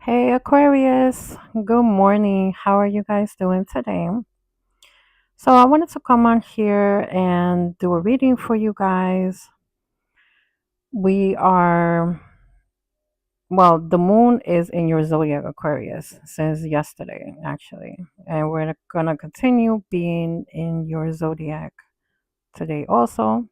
Hey Aquarius, good morning. How are you guys doing today? So, I wanted to come on here and do a reading for you guys. We are, well, the moon is in your zodiac Aquarius since yesterday, actually. And we're going to continue being in your zodiac today also.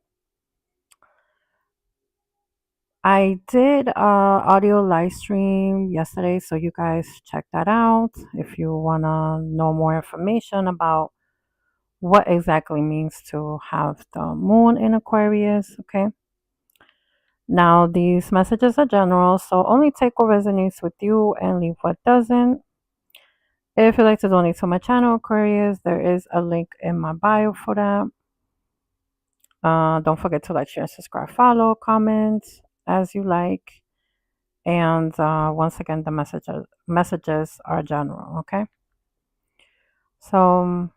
I did audio live stream yesterday, so you guys check that out if you want to know more information about what exactly means to have the moon in Aquarius. Okay. Now, these messages are general, so only take what resonates with you and leave what doesn't. If you'd like to donate to my channel, Aquarius, there is a link in my bio for that. Don't forget to like, share, subscribe, follow, comment as you like. And once again, the messages are general. Okay. So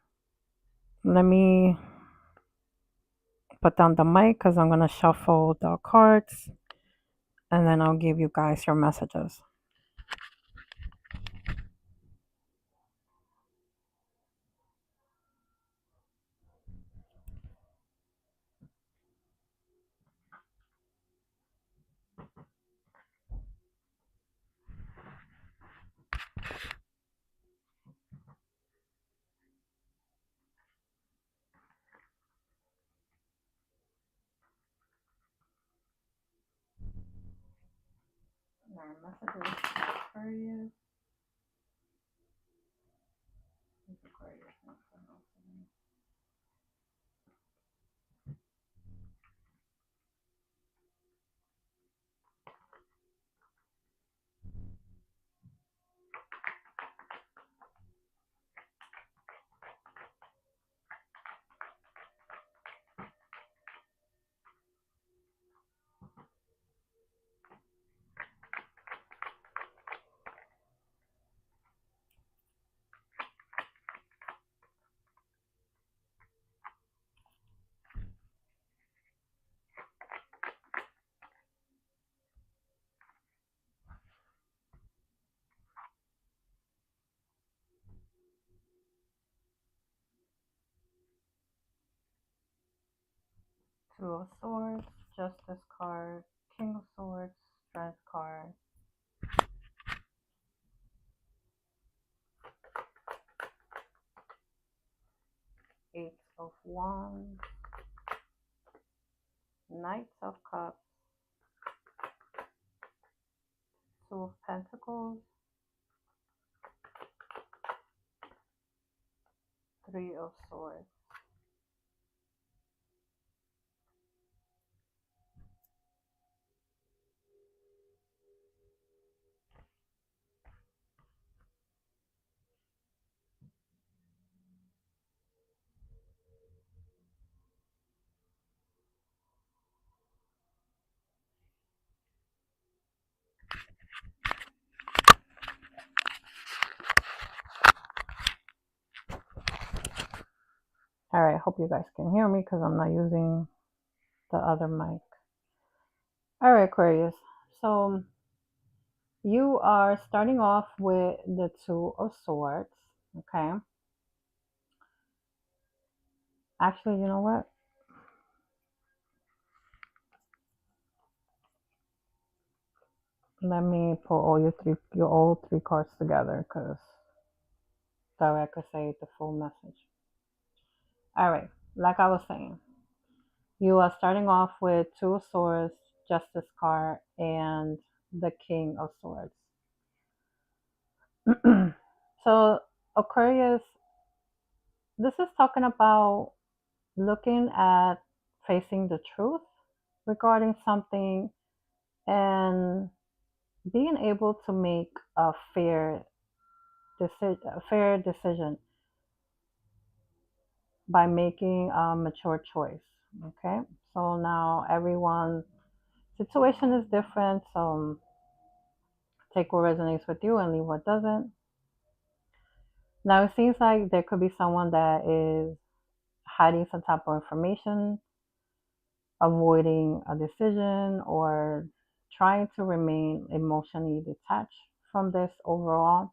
let me put down the mic because I'm gonna shuffle the cards and then I'll give you guys your messages. Our messages Aquarius. Aquarius. Two of Swords, Justice card, King of Swords, Strength card, Eight of Wands, Knights of Cups, Two of Pentacles, Three of Swords. Alright, hope you guys can hear me because I'm not using the other mic. Alright, Aquarius. So you are starting off with the Two of Swords. Okay. Actually, you know what? Let me pull all three cards together because that way I could say the full message. All right, like I was saying, you are starting off with Two of Swords, Justice card, and the King of Swords. So Aquarius, this is talking about looking at facing the truth regarding something and being able to make a fair decision by making a mature choice. Okay, so now everyone's situation is different, so take what resonates with you and leave what doesn't. Now it seems like there could be someone that is hiding some type of information, avoiding a decision, or trying to remain emotionally detached from this overall.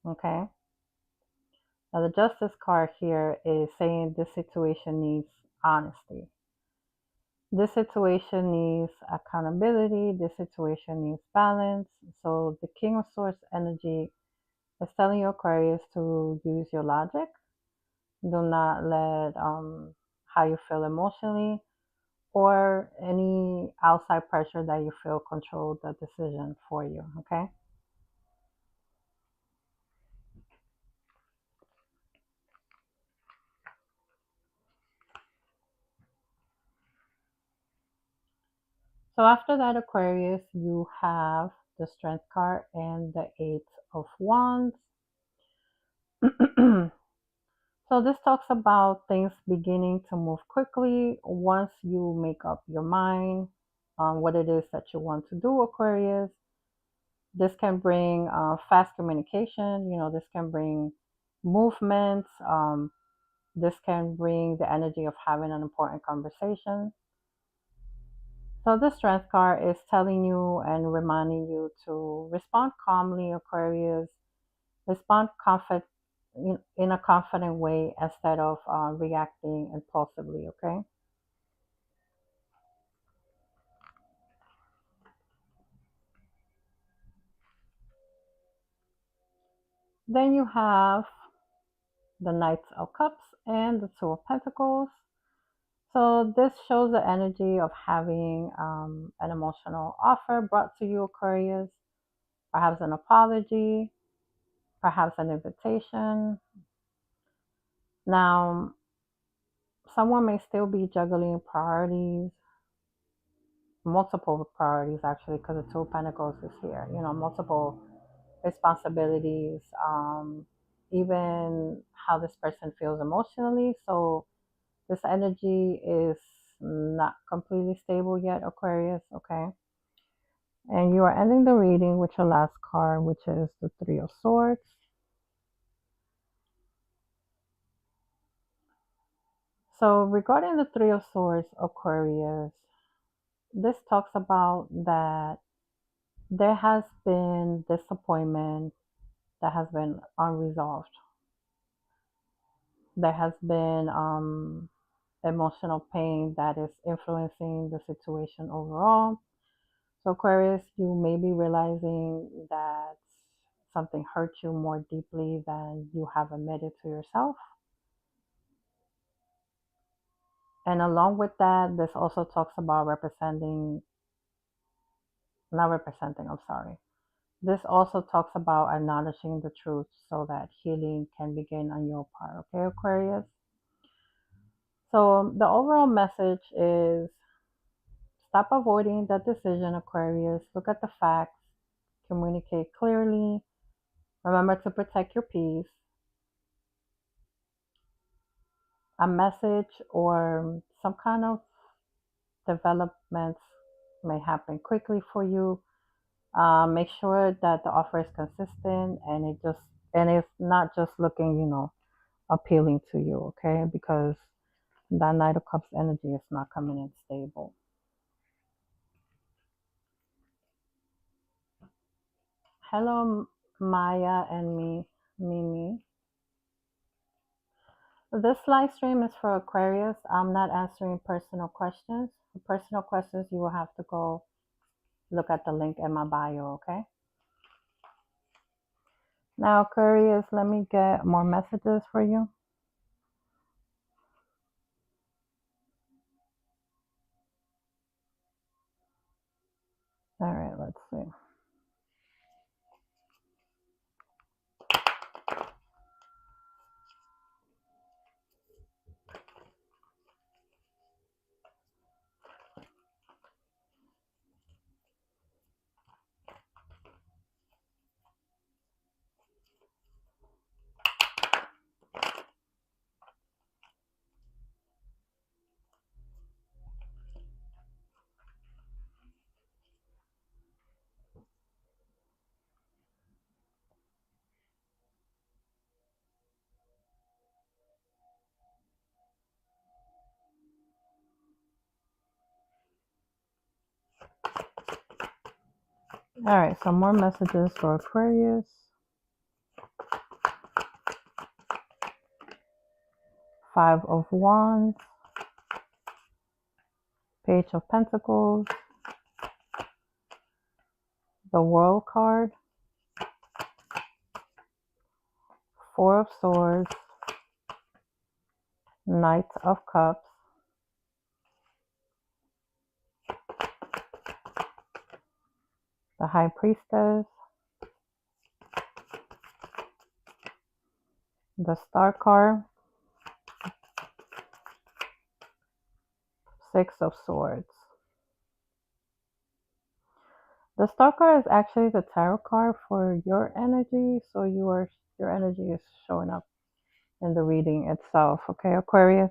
Okay. Now, the Justice card here is saying this situation needs honesty. This situation needs accountability. This situation needs balance. So, the King of Swords energy is telling you, Aquarius, to use your logic. Do not let how you feel emotionally or any outside pressure that you feel control the decision for you. Okay. So after that, Aquarius, you have the Strength card and the Eight of Wands. So this talks about things beginning to move quickly once you make up your mind on what it is that you want to do, Aquarius. This can bring fast communication. This can bring movements. This can bring the energy of having an important conversation. So the Strength card is telling you and reminding you to respond calmly, Aquarius. Respond in a confident way instead of reacting impulsively. Okay. Then you have the Knights of Cups and the Two of Pentacles. So this shows the energy of having an emotional offer brought to you, Aquarius. Perhaps an apology, perhaps an invitation. Now, someone may still be juggling priorities, multiple priorities actually, because the Two of Pentacles is here. Multiple responsibilities, even how this person feels emotionally. So this energy is not completely stable yet, Aquarius. Okay. And you are ending the reading with your last card, which is the Three of Swords. So regarding the Three of Swords, Aquarius, this talks about that there has been disappointment that has been unresolved. There has been emotional pain that is influencing the situation overall. So, Aquarius, you may be realizing that something hurt you more deeply than you have admitted to yourself. And along with that, this also talks about not representing, I'm sorry. This also talks about acknowledging the truth so that healing can begin on your part. Okay, Aquarius? So the overall message is stop avoiding that decision, Aquarius. Look at the facts, communicate clearly, remember to protect your peace. A message or some kind of developments may happen quickly for you. Make sure that the offer is consistent and it's not just looking, appealing to you, okay? Because that Knight of Cups energy is not coming in stable. Hello, Maya and Mimi. This live stream is for Aquarius. I'm not answering personal questions. For personal questions, you will have to go look at the link in my bio, okay? Now, Aquarius, let me get more messages for you. All right, let's see. All right, some more messages for Aquarius. Five of Wands, Page of Pentacles, the World card, Four of Swords, Knight of Cups, the High Priestess, the Star card, Six of Swords. The Star card is actually the tarot card for your energy, so your energy is showing up in the reading itself. Okay, Aquarius.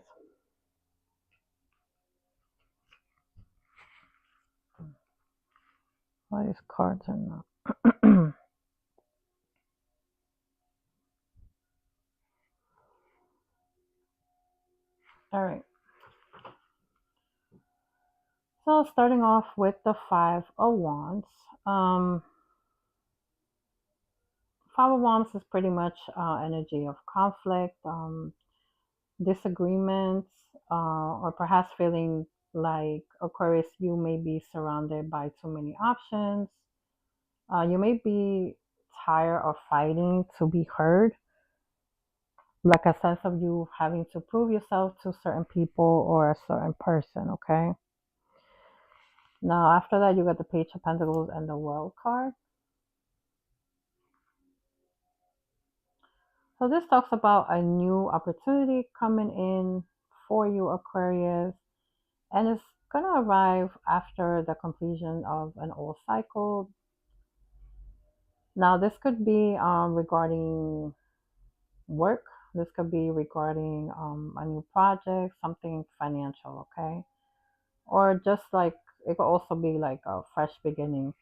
Why these cards are not? All right. So starting off with the Five of Wands. Um, Five of Wands is pretty much energy of conflict, disagreements, or perhaps feeling like Aquarius, you may be surrounded by too many options. You may be tired of fighting to be heard, like a sense of you having to prove yourself to certain people or a certain person, okay? Now, after that, you got the Page of Pentacles and the World card. So this talks about a new opportunity coming in for you, Aquarius, and it's going to arrive after the completion of an old cycle. Now, this could be regarding work. This could be regarding a new project, something financial, okay? Or just like it could also be like a fresh beginning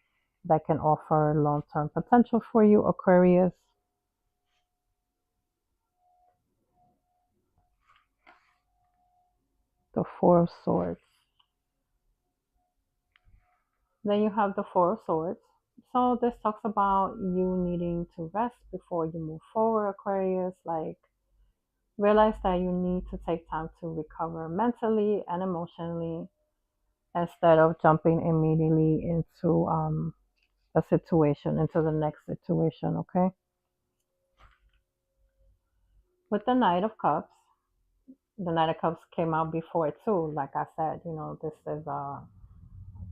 that can offer long-term potential for you, Aquarius. The Four of Swords. Then you have the Four of Swords. So this talks about you needing to rest before you move forward, Aquarius. Like realize that you need to take time to recover mentally and emotionally instead of jumping immediately into a situation, into the next situation, okay? With the Knight of Cups, the Knight of Cups came out before it too. Like I said, this is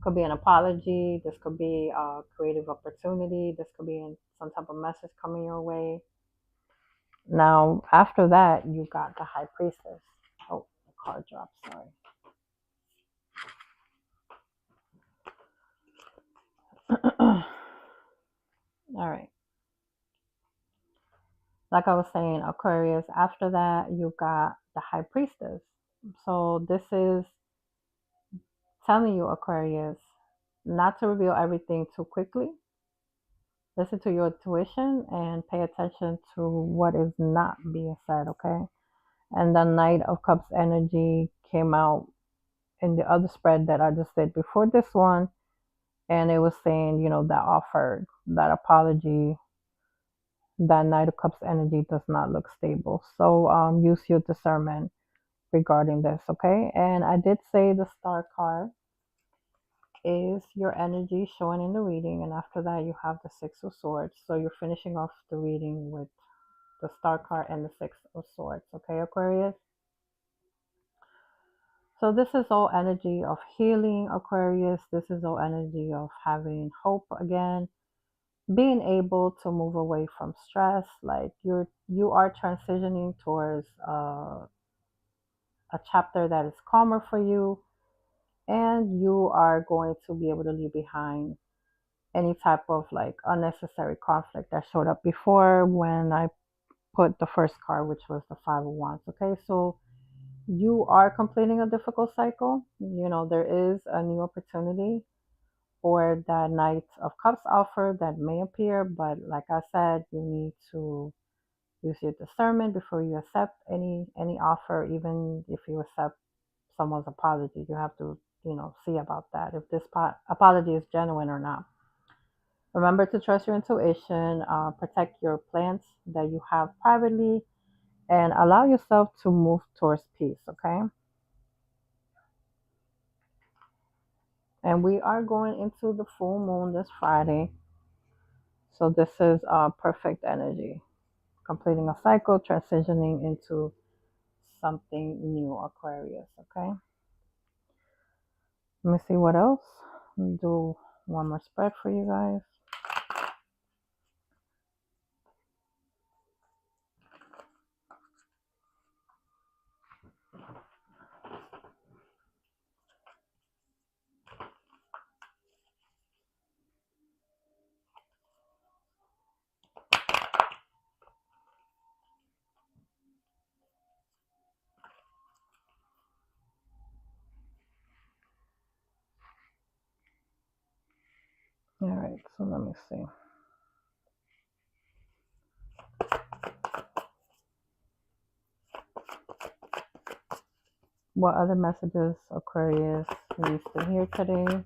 could be an apology. This could be a creative opportunity. This could be some type of message coming your way. Now, after that, you got the High Priestess. Oh, the card dropped. Sorry. All right. Like I was saying, Aquarius, after that, you got the High Priestess. So this is telling you, Aquarius, not to reveal everything too quickly. Listen to your intuition and pay attention to what is not being said, okay? And the Knight of Cups energy came out in the other spread that I just did before this one. And it was saying, that offer, that apology, that Knight of Cups energy does not look stable. So use your discernment regarding this, okay? And I did say the Star card is your energy showing in the reading, and after that you have the Six of Swords. So you're finishing off the reading with the Star card and the Six of Swords, okay, Aquarius? So this is all energy of healing, Aquarius. This is all energy of having hope again, being able to move away from stress. Like you are transitioning towards a chapter that is calmer for you, and you are going to be able to leave behind any type of like unnecessary conflict that showed up before when I put the first card, which was the Five of Wands. Okay, so you are completing a difficult cycle. There is a new opportunity or that Knight of Cups offer that may appear, but like I said, you need to use your discernment before you accept any offer. Even if you accept someone's apology, you have to see about that if this apology is genuine or not. Remember to trust your intuition, protect your plants that you have privately, and allow yourself to move towards peace, okay? And we are going into the full moon this Friday. So this is perfect energy, completing a cycle, transitioning into something new, Aquarius, okay? Let me see what else. Do one more spread for you guys. All right, so let me see. What other messages Aquarius needs to hear today?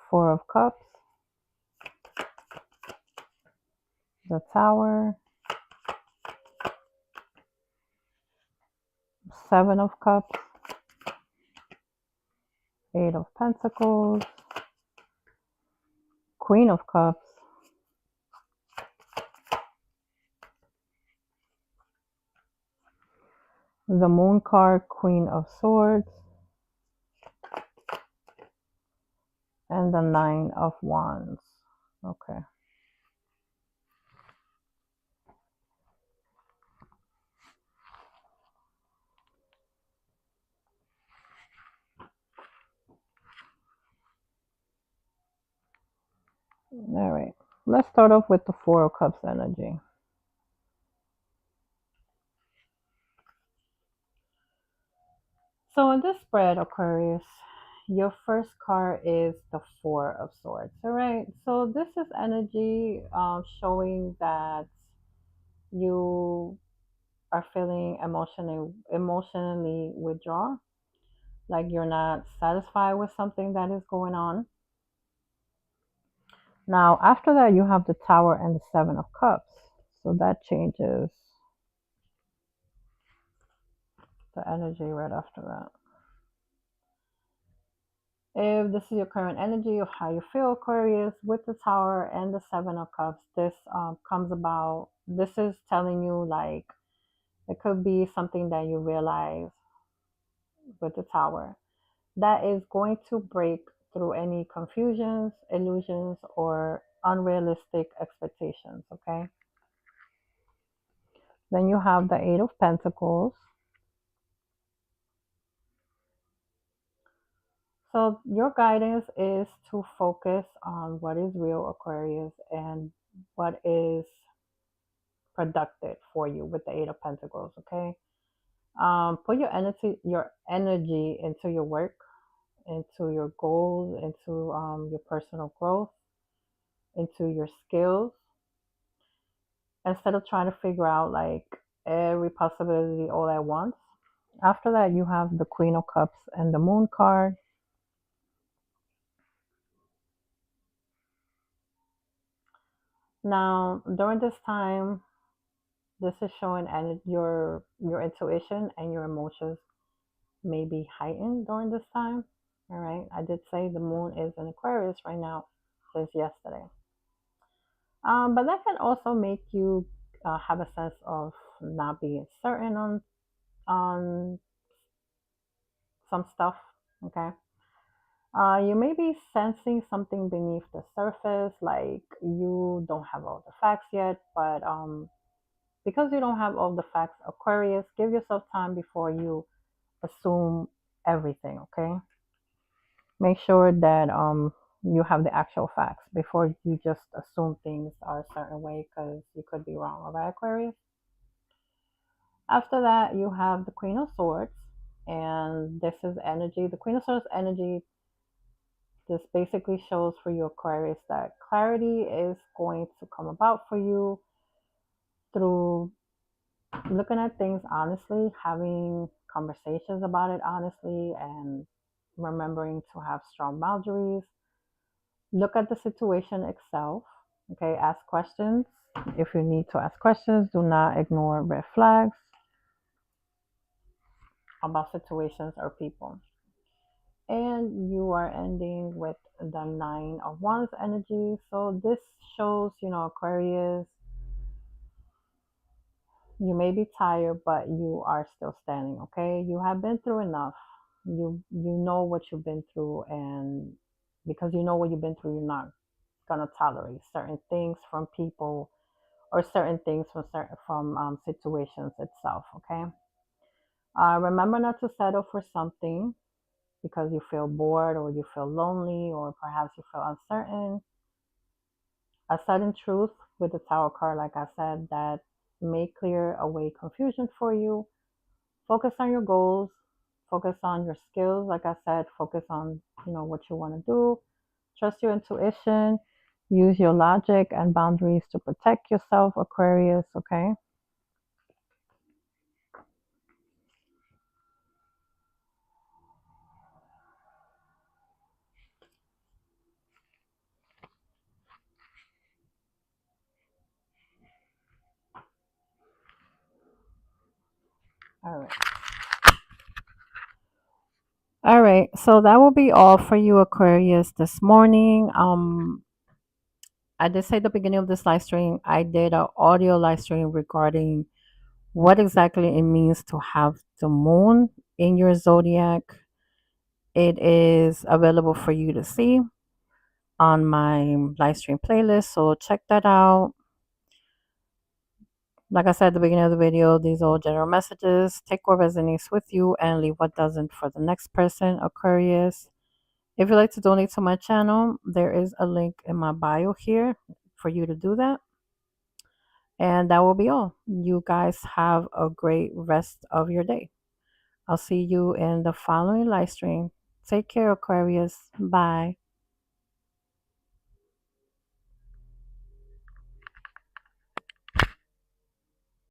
Four of Cups, the Tower, Seven of Cups, Eight of Pentacles, Queen of Cups, the Moon card, Queen of Swords, and the Nine of Wands. Okay. All right. Let's start off with the Four of Cups energy. So in this spread, Aquarius, your first card is the Four of Swords. All right. So this is energy showing that you are feeling emotionally withdrawn, like you're not satisfied with something that is going on. Now, after that, you have the Tower and the Seven of Cups. So that changes the energy right after that. If this is your current energy of how you feel, Aquarius, with the Tower and the Seven of Cups, this comes about. This is telling you like it could be something that you realize with the Tower that is going to break through any confusions, illusions, or unrealistic expectations. Okay. Then you have the Eight of Pentacles. So your guidance is to focus on what is real, Aquarius, and what is productive for you with the Eight of Pentacles. Okay. Put your energy into your work, into your goals, into your personal growth, into your skills, instead of trying to figure out like every possibility all at once. After that, you have the Queen of Cups and the Moon card. Now, during this time, this is showing and your intuition and your emotions may be heightened during this time. All right, I did say the Moon is in Aquarius right now since yesterday. But that can also make you have a sense of not being certain on some stuff. Okay. You may be sensing something beneath the surface, like you don't have all the facts yet, but because you don't have all the facts, Aquarius, give yourself time before you assume everything, okay? Make sure that you have the actual facts before you just assume things are a certain way because you could be wrong, all right, Aquarius? After that, you have the Queen of Swords, and this is energy. The Queen of Swords energy, this basically shows for you, Aquarius, that clarity is going to come about for you through looking at things honestly, having conversations about it honestly and remembering to have strong boundaries. Look at the situation itself. Okay, ask questions. If you need to ask questions, do not ignore red flags about situations or people. And you are ending with the Nine of Wands energy. So this shows, Aquarius, you may be tired, but you are still standing, okay? You have been through enough. You know what you've been through, and because you know what you've been through, you're not gonna tolerate certain things from people or certain things from situations itself, okay? Remember not to settle for something because you feel bored or you feel lonely or perhaps you feel uncertain. A sudden truth with the Tower card, like I said, that may clear away confusion for you. Focus on your goals, focus on your skills, like I said, focus on, what you want to do. Trust your intuition, use your logic and boundaries to protect yourself, Aquarius, okay? All right. All right, so that will be all for you, Aquarius, this morning. I did say at the beginning of this live stream, I did an audio live stream regarding what exactly it means to have the moon in your zodiac. It is available for you to see on my live stream playlist, so check that out. Like I said at the beginning of the video, these are all general messages. Take what resonates with you and leave what doesn't for the next person, Aquarius. If you'd like to donate to my channel, there is a link in my bio here for you to do that. And that will be all. You guys have a great rest of your day. I'll see you in the following live stream. Take care, Aquarius. Bye.